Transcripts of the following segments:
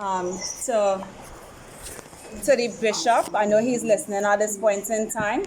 um, to, to the bishop. I know he's listening at this point in time.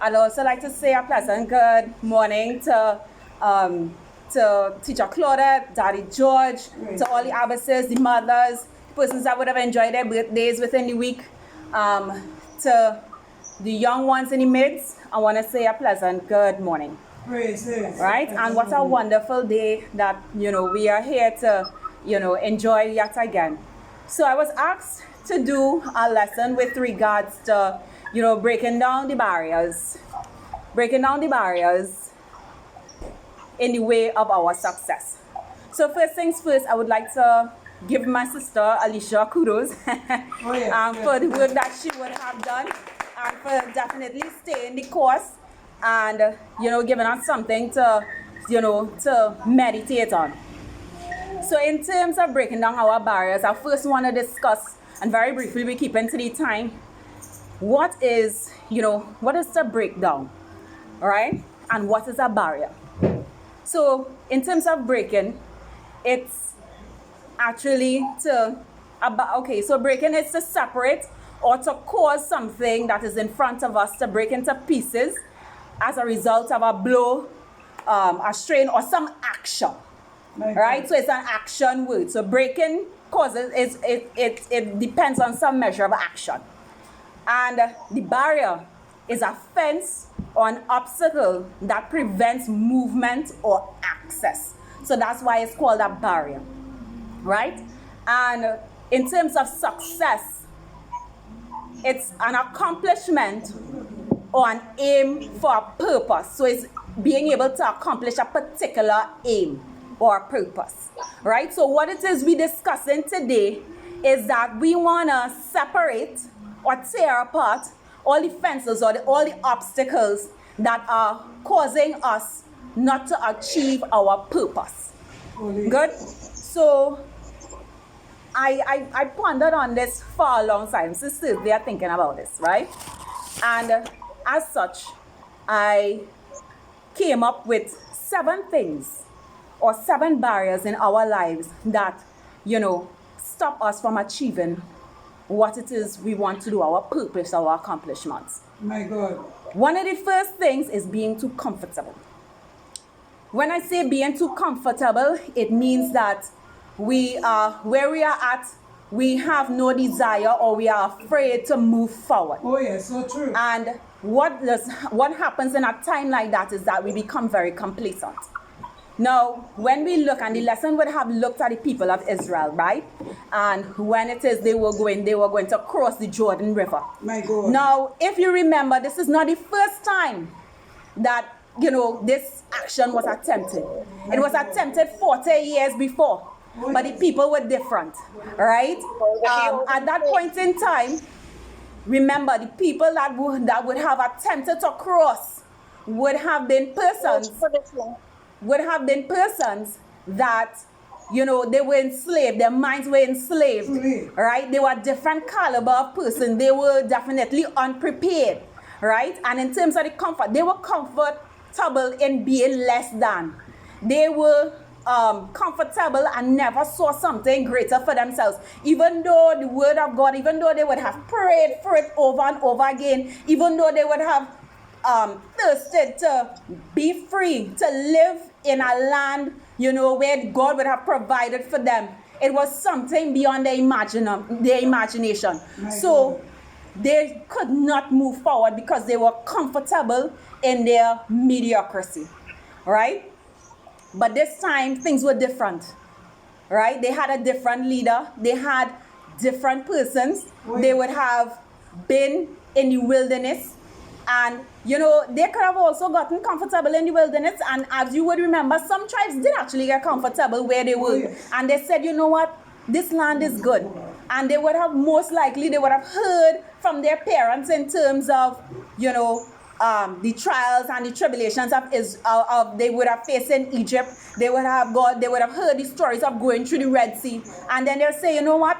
I'd also like to say a pleasant good morning to Teacher Claudette, Daddy George, to all the abbesses, the mothers, persons that would have enjoyed their birthdays within the week, to the young ones in the midst. I want to say a pleasant good morning. Praise Him. Right? And what a wonderful day that, we are here to, enjoy yet again. So I was asked to do a lesson with regards to, breaking down the barriers in the way of our success. So first things first, I would like to give my sister Alicia kudos for the work that she would have done and for definitely staying the course and, giving us something to, to meditate on. So in terms of breaking down our barriers, I first want to discuss, and very briefly we keep into the time, what is the breakdown, all right? And what is a barrier? So in terms of breaking, it's actually so breaking is to separate or to cause something that is in front of us to break into pieces as a result of a blow, a strain, or some action, right? So it's an action word. So breaking causes, it depends on some measure of action. And the barrier is a fence or an obstacle that prevents movement or access. So that's why it's called a barrier, right? And in terms of success, it's an accomplishment or an aim for a purpose. So it's being able to accomplish a particular aim or a purpose, right? So what it is we're discussing today is that we want to separate or tear apart all the fences or all the obstacles that are causing us not to achieve our purpose. Good? So I pondered on this for a long time. Sisters, they are thinking about this, right? And as such, I came up with 7 things or 7 barriers in our lives that, stop us from achieving what it is we want to do, our purpose, our accomplishments. My God. One of the first things is being too comfortable. When I say being too comfortable, it means that we are where we are at, we have no desire or we are afraid to move forward. Oh yes, so true. And what happens in a time like that is that we become very complacent. Now, when we look, and the lesson would have looked at the people of Israel, right? And when it is they were going to cross the Jordan River. My God. Now, if you remember, this is not the first time that, this action was attempted. It was attempted 40 years before, but the people were different, right? At that point in time, remember, the people that would have attempted to cross would have been persons that, they were enslaved, their minds were enslaved, right? They were different caliber of person. They were definitely unprepared, right? And in terms of the comfort, they were comfortable in being less than. They were comfortable and never saw something greater for themselves. Even though the word of God, even though they would have prayed for it over and over again, even though they would have thirsted to be free, to live in a land, where God would have provided for them. It was something beyond their imagination. So they could not move forward because they were comfortable in their mediocrity, right? But this time, things were different, right? They had a different leader. They had different persons. They would have been in the wilderness. And, they could have also gotten comfortable in the wilderness. And as you would remember, some tribes did actually get comfortable where they were. And they said, you know what? This land is good. And they would have heard from their parents in terms of, the trials and the tribulations of they would have faced in Egypt. They would have heard the stories of going through the Red Sea. And then they'll say, you know what?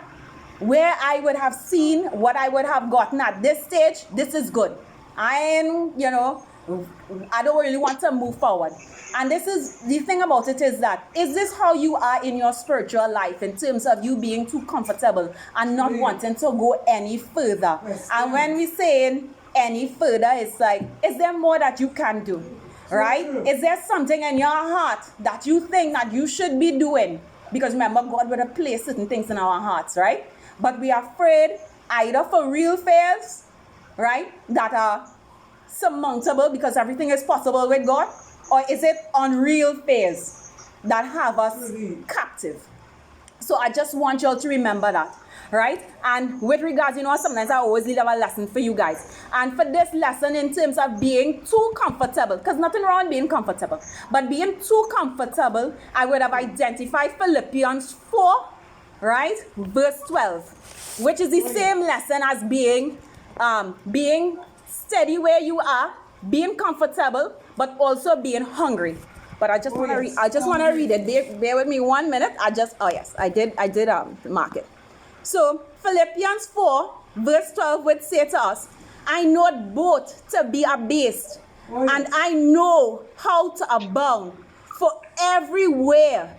Where I would have seen what I would have gotten at this stage, this is good. I am, I don't really want to move forward. And this is the thing about it, is that, is this how you are in your spiritual life in terms of you being too comfortable and not wanting to go any further? And when we say any further, it's like, is there more that you can do? Right? Is there something in your heart that you think that you should be doing? Because remember, God would have placed certain things in our hearts, right? But we are afraid either for real fears, right, that are surmountable because everything is possible with God, or is it unreal fears that have us captive? So I just want y'all to remember that, right? And with regards, sometimes I always leave a lesson for you guys. And for this lesson, in terms of being too comfortable, because nothing wrong with being comfortable, but being too comfortable, I would have identified Philippians 4, right, verse 12, which is the same lesson as being steady where you are, being comfortable, but also being hungry. But I just want to read. I just want to read it. Bear with me 1 minute. I did mark it. So Philippians 4 verse 12 would say to us, I know both to be abased, and I know how to abound. For everywhere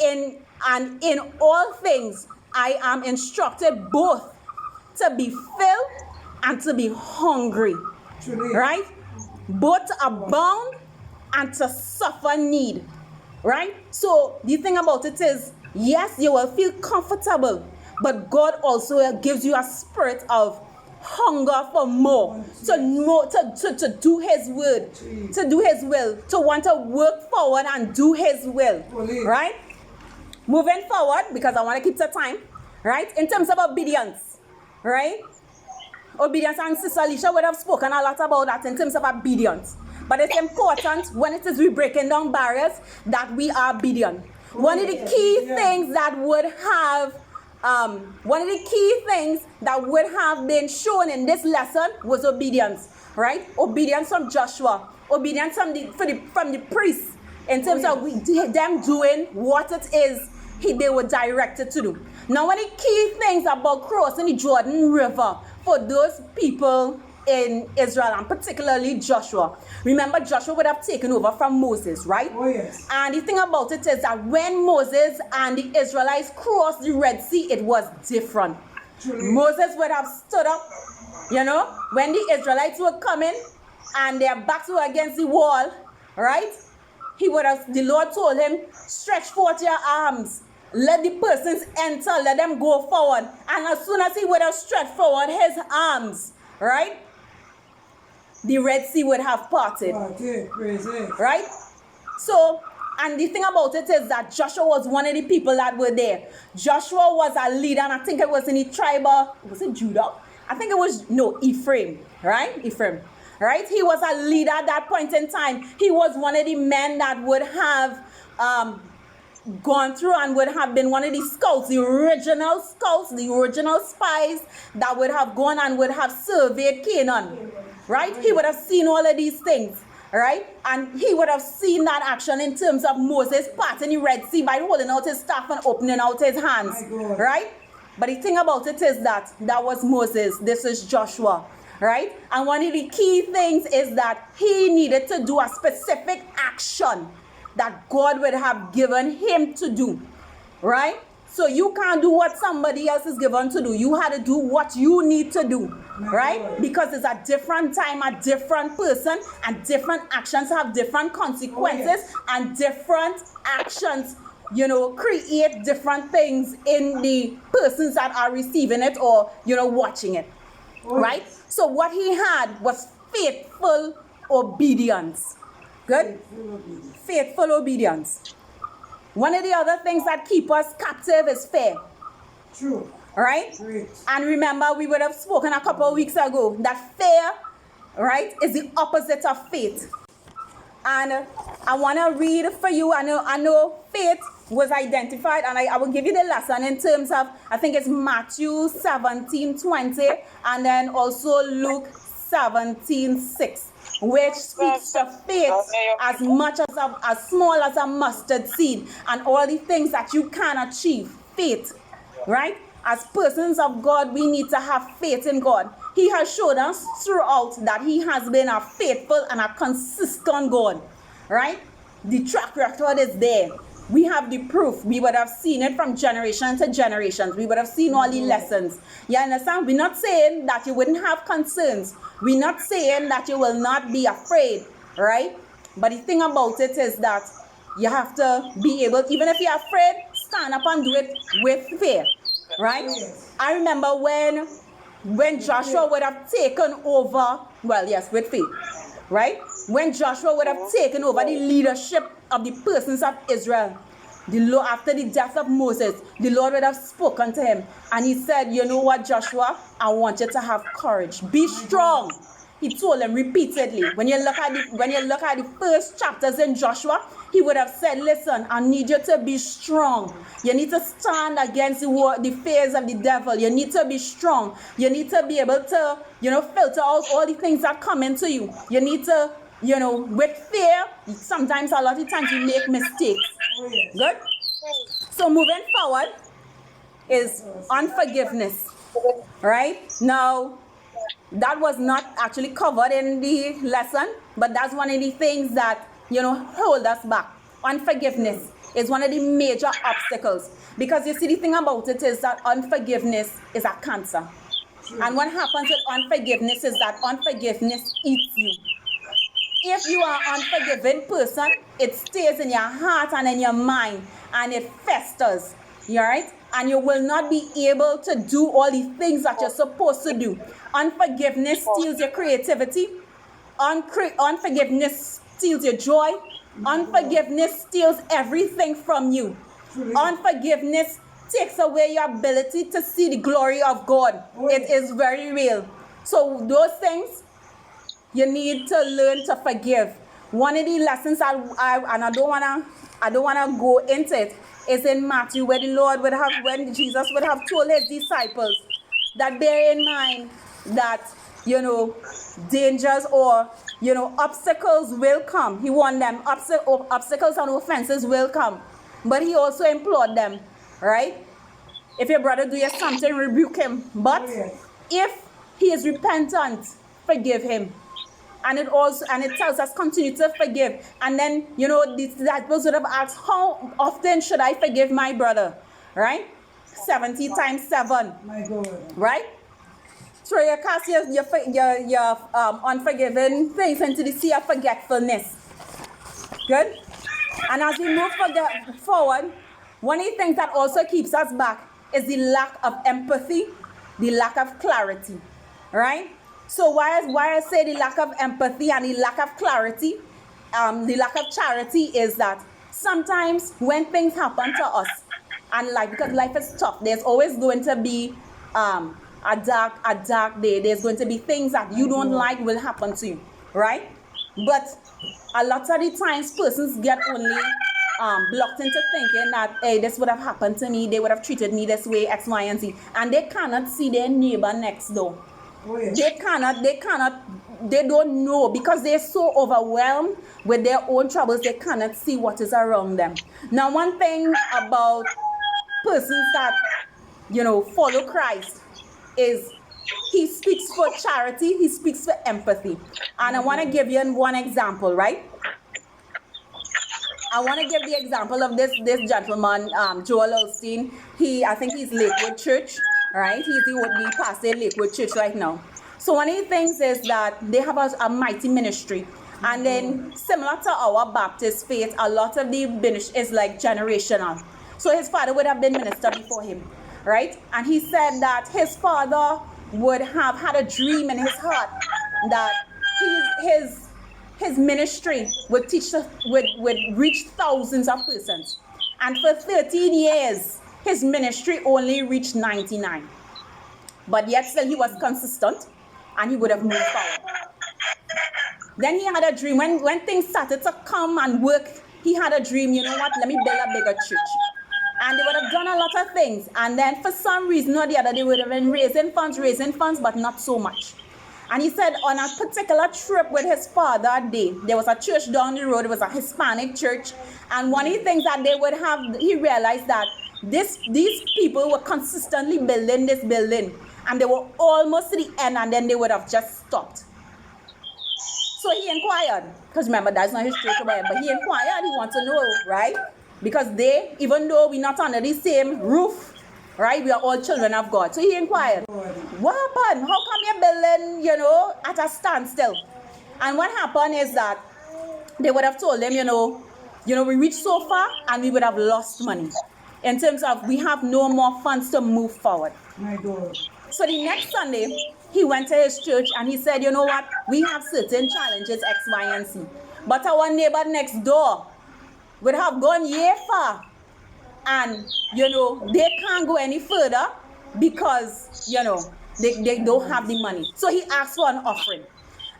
in all things I am instructed both to be filled and to be hungry. Right? Both to abound and to suffer need. Right? So the thing about it is, yes, you will feel comfortable, but God also gives you a spirit of hunger for more, to do His word, to do His will, to want to work forward and do His will. Right? Moving forward, because I want to keep the time, right? In terms of obedience, right? Obedience, and Sister Alicia would have spoken a lot about that in terms of obedience. But it's important when it is we breaking down barriers that we are obedient. One of the key things that would have been shown in this lesson was obedience, right? Obedience from Joshua, obedience from the priests, in terms of them doing what it is they were directed to do. Now, one of the key things about crossing the Jordan River for those people in Israel, and particularly Joshua. Remember, Joshua would have taken over from Moses, right? Oh, yes. And the thing about it is that when Moses and the Israelites crossed the Red Sea, it was different. Truly. Moses would have stood up, when the Israelites were coming and their backs were against the wall, right? The Lord told him, stretch forth your arms. Let the persons enter, let them go forward. And as soon as he would have stretched forward his arms, right, the Red Sea would have parted. Right? So, and the thing about it is that Joshua was one of the people that were there. Joshua was a leader, and I think it was in the tribe of, was it Judah? I think it was, Ephraim, right? Ephraim, right? He was a leader at that point in time. He was one of the men that would have gone through and would have been one of the scouts, the original spies that would have gone and would have surveyed Canaan, right? He would have seen all of these things, right? And he would have seen that action in terms of Moses parting the Red Sea by holding out his staff and opening out his hands, right? But the thing about it is that was Moses. This is Joshua, right? And one of the key things is that he needed to do a specific action that God would have given him to do, right? So you can't do what somebody else is given to do. You had to do what you need to do, right? Because it's a different time, a different person, and different actions have different consequences, and different actions, create different things in the persons that are receiving it or, watching it, right? So what he had was faithful obedience. Good? Faithful obedience. One of the other things that keep us captive is fear. True. Right? Great. And remember, we would have spoken a couple of weeks ago that fear, right, is the opposite of faith. And I want to read for you. I know faith was identified, and I will give you the lesson in terms of, I think it's Matthew 17:20, and then also Luke 17:6. Which speaks to faith as much as small as a mustard seed, and all the things that you can achieve. Faith, right? As persons of God, we need to have faith in God. He has showed us throughout that he has been a faithful and a consistent God, right? The track record is there. We have the proof. We would have seen it from generation to generations. We would have seen all the lessons. You understand? We're not saying that you wouldn't have concerns. We're not saying that you will not be afraid, right? But the thing about it is that you have to be able, even if you're afraid, stand up and do it with fear, right? I remember when Joshua would have taken over, well, yes, with faith, right? When Joshua would have taken over the leadership of the persons of Israel, the Lord, after the death of Moses, the Lord would have spoken to him, and he said, you know what, Joshua, I want you to have courage. Be strong. He told him repeatedly. When you look at the first chapters in Joshua, he would have said, listen, I need you to be strong. You need to stand against the fears of the devil. You need to be strong. You need to be able to, filter out all the things that come into you. You need to, with fear, sometimes, a lot of times, you make mistakes. Good? So moving forward is unforgiveness. Right? Now, that was not actually covered in the lesson, but that's one of the things that, hold us back. Unforgiveness is one of the major obstacles. Because you see, the thing about it is that unforgiveness is a cancer. And what happens with unforgiveness is that unforgiveness eats you. If you are an unforgiving person, it stays in your heart and in your mind, and it festers. You right? And you will not be able to do all the things that you're supposed to do. Unforgiveness steals your creativity. Unforgiveness steals your joy. Unforgiveness steals everything from you. Unforgiveness takes away your ability to see the glory of God. It is very real. So those things, you need to learn to forgive. One of the lessons I don't wanna go into it, is in Matthew, where when Jesus would have told his disciples that bear in mind that, dangers or, obstacles will come. He warned them, obstacles and offenses will come. But he also implored them, right? If your brother do you something, rebuke him. But if he is repentant, forgive him. And it tells us continue to forgive. And then, the disciples would have asked, how often should I forgive my brother? Right? 70 times 7. My God. Right? Throw your cast your unforgiving things into the sea of forgetfulness. Good? And as we move forward, one of the things that also keeps us back is the lack of empathy, the lack of clarity. Right? So why I say the lack of empathy and the lack of clarity, the lack of charity is that sometimes when things happen to us, and because life is tough, there's always going to be a dark day. There's going to be things that you don't like will happen to you, right? But a lot of the times persons get only blocked into thinking that, hey, this would have happened to me, they would have treated me this way, X, Y, and Z, and they cannot see their neighbor next door. They don't know, because they're so overwhelmed with their own troubles, they cannot see what is around them. Now, one thing about persons that, follow Christ is he speaks for charity, he speaks for empathy. And I want to give you one example, right? I want to give the example of this gentleman, Joel Osteen. I think he's Lakewood Church. Right? He's the pastor in Lakewood Church right now. So one of the things is that they have a mighty ministry. And then similar to our Baptist faith, a lot of the ministry is like generational. So his father would have been minister before him. Right? And he said that his father would have had a dream in his heart that his ministry would reach thousands of persons. And for 13 years, his ministry only reached 99. But yet still he was consistent, and he would have moved forward. Then he had a dream. When things started to come and work, he had a dream, you know what, let me build a bigger church. And they would have done a lot of things. And then for some reason or the other, they would have been raising funds, but not so much. And he said on a particular trip with his father that day, there was a church down the road, it was a Hispanic church. And one of the things that they would have, he realized that these people were consistently building this building. and they were almost to the end, and then they would have just stopped. So he inquired, because remember, that's not his church, but he inquired, he wants to know, right? Because they, even though we're not under the same roof, right, we are all children of God. So he inquired, what happened? How come you're building, at a standstill? And what happened is that they would have told him, we reached so far and we would have lost money. In terms of, we have no more funds to move forward. My God. So the next Sunday, he went to his church and he said, you know what, we have certain challenges, X, Y, and Z. But our neighbor next door would have gone yay far. And, they can't go any further because, they don't have the money. So he asked for an offering.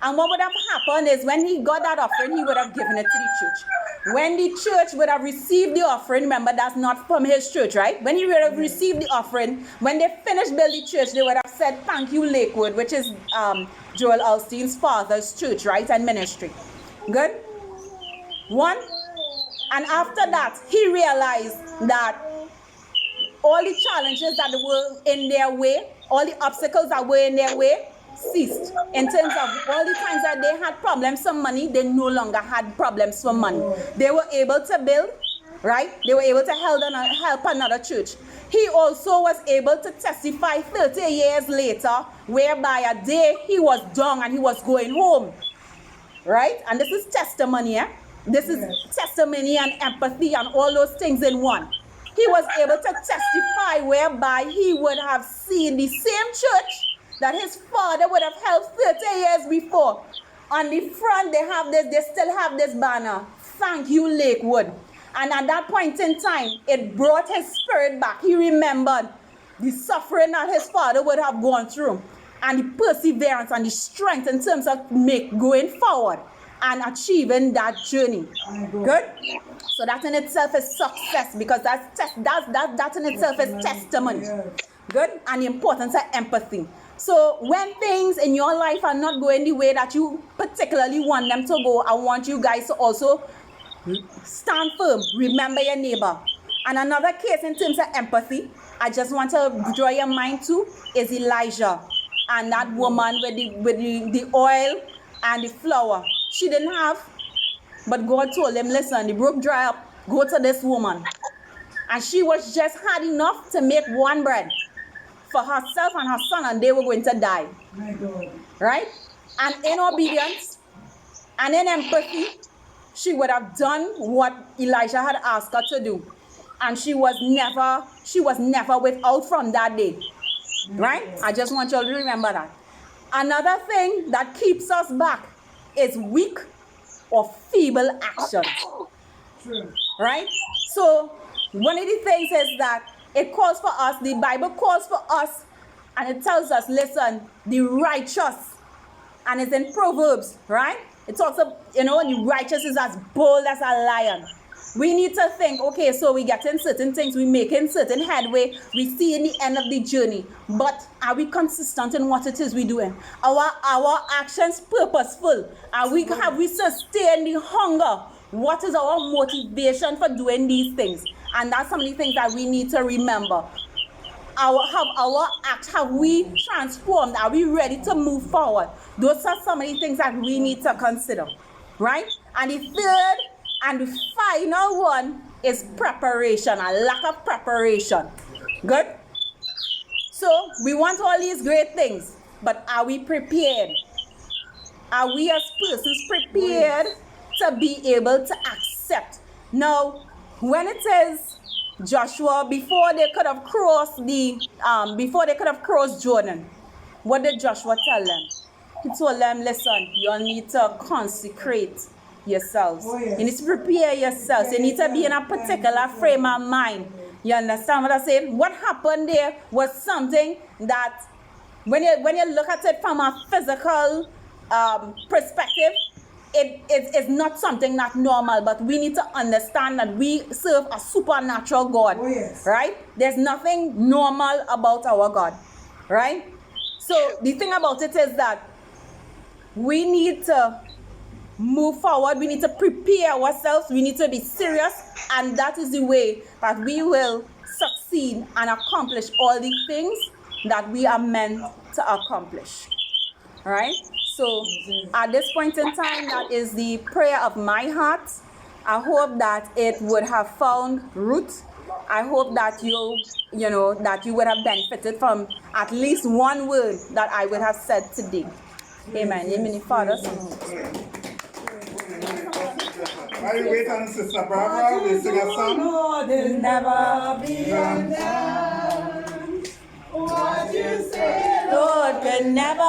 And what would have happened is when he got that offering, he would have given it to the church. When the church would have received the offering, remember that's not from his church, right? When he would have received the offering, when they finished building the church, they would have said, thank you, Lakewood, which is Joel Alstein's father's church, right, and ministry. Good? One. And after that, he realized that all the challenges that were in their way, all the obstacles that were in their way, ceased. In terms of all the times that they had problems for money, they no longer had problems for money. They were able to build, right? They were able to help another church. He also was able to testify 30 years later, whereby a day he was down and he was going home, right? And this is testimony, eh? This is testimony and empathy and all those things in one. He was able to testify whereby he would have seen the same church that his father would have helped 30 years before. On the front, they still have this banner, thank you, Lakewood. And at that point in time, it brought his spirit back. He remembered the suffering that his father would have gone through, and the perseverance and the strength in terms of going forward and achieving that journey. Good? So that in itself is success, because that in itself is testimony. Good? And the importance of empathy. So when things in your life are not going the way that you particularly want them to go, I want you guys to also stand firm. Remember your neighbor. And another case in terms of empathy, I just want to draw your mind to is Elijah and that woman with the oil and the flour. She didn't have, but God told him, listen, the brook dry up, go to this woman. And she was just had enough to make one bread for herself and her son, and they were going to die. My God. Right? And in obedience and in empathy, she would have done what Elijah had asked her to do. And she was never without from that day. Right? I just want you all to remember that. Another thing that keeps us back is weak or feeble actions. True. Right? So one of the things is that it calls for us, the Bible calls for us, and it tells us, listen, the righteous, and it's in Proverbs, right? It talks of, the righteous is as bold as a lion. We need to think, okay, so we get in certain things, we making certain headway, we see in the end of the journey, but are we consistent in what it is we're doing? Our actions purposeful? Have we sustained the hunger? What is our motivation for doing these things? And that's some of the things that we need to remember. Have we transformed? Are we ready to move forward? Those are some of the things that we need to consider, right? And the third and the final one is preparation, a lack of preparation. Good? So we want all these great things, but are we prepared? Are we as persons prepared to be able to accept? Now, when it says Joshua, before they could have crossed Jordan, what did Joshua tell them? He told them, listen, you need to consecrate yourselves. You need to prepare yourselves. You need to be in a particular frame of mind. You understand what I'm saying? What happened there was something that when you look at it from a physical perspective, it's not something not normal, but we need to understand that we serve a supernatural God, right? There's nothing normal about our God, right? So the thing about it is that we need to move forward, we need to prepare ourselves, we need to be serious, and that is the way that we will succeed and accomplish all the things that we are meant to accomplish. All right? So at this point in time, that is the prayer of my heart. I hope that it would have found root. I hope that that you would have benefited from at least one word that I would have said today. Amen. Amen. Father. While you wait on Sister Barbara, we'll sing a song. Lord, there's never be undone. What you say, Lord, could never